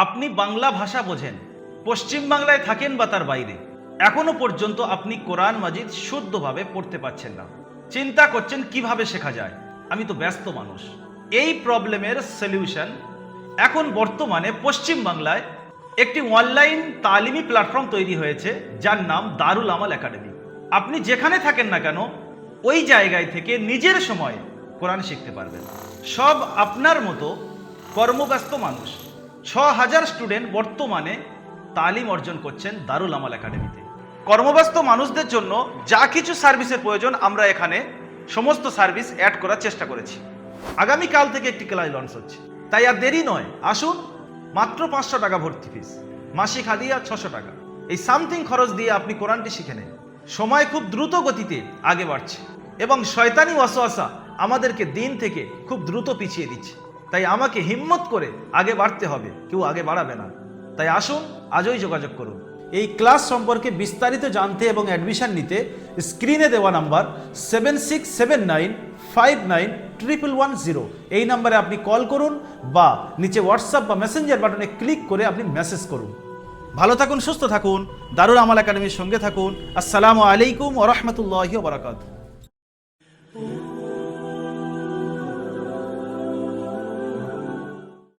আপনি বাংলা ভাষা বোঝেন, পশ্চিম বাংলায় থাকেন বা তার বাইরে, এখনো পর্যন্ত আপনি কোরআন মাজিদ শুদ্ধভাবে পড়তে পারছেন না। চিন্তা করছেন কিভাবে শেখা যায়। আমি তো ব্যস্ত মানুষ। এই প্রবলেমের সলিউশন এখন বর্তমানে পশ্চিম বাংলায় একটি অনলাইন তালিমি প্ল্যাটফর্ম তৈরি হয়েছে, যার নাম দারুল আমাল একাডেমি। আপনি যেখানে থাকেন না কেন, ওই জায়গায় থেকে নিজের সময় কোরআন শিখতে পারবেন। সব আপনার মতো কর্মব্যস্ত মানুষ, ৬,০০০ স্টুডেন্ট বর্তমানে তালিম অর্জন করছেন দারুল আমাল একাডেমিতে। কর্মব্যস্ত মানুষদের জন্য যা কিছু সার্ভিসের প্রয়োজন আমরা এখানে সমস্ত সার্ভিস অ্যাড করার চেষ্টা করেছি। আগামীকাল থেকে একটি ক্লাস লঞ্চ হচ্ছে, তাই আর দেরি নয়, আসুন। মাত্র ৫০০ টাকা ভর্তি ফিস, মাসিক হাদিয়া ৬০০ টাকা। এই সামথিং খরচ দিয়ে আপনি কোরআনটি শিখে নেন। সময় খুব দ্রুত গতিতে আগে বাড়ছে এবং শয়তানি ওয়াসওয়াসা আমাদেরকে দিন থেকে খুব দ্রুত পিছিয়ে দিচ্ছে। তাই আমাকে হিম্মত করে আগে বাড়তে হবে, কেউ আগে বাড়াবে না। তাই আসুন, আজই যোগাযোগ করুন। এই ক্লাস সম্পর্কে বিস্তারিত জানতে এবং অ্যাডমিশন নিতে স্ক্রিনে দেওয়া নাম্বার 7679591110 এই নাম্বারে আপনি কল করুন বা নিচে হোয়াটসঅ্যাপ বা মেসেঞ্জার বাটনে ক্লিক করে আপনি মেসেজ করুন। ভালো থাকুন, সুস্থ থাকুন, দারুল আমাল একাডেমির সঙ্গে থাকুন। আসসালামু আলাইকুম ওয়া রাহমাতুল্লাহি ওয়া বারাকাতুহু।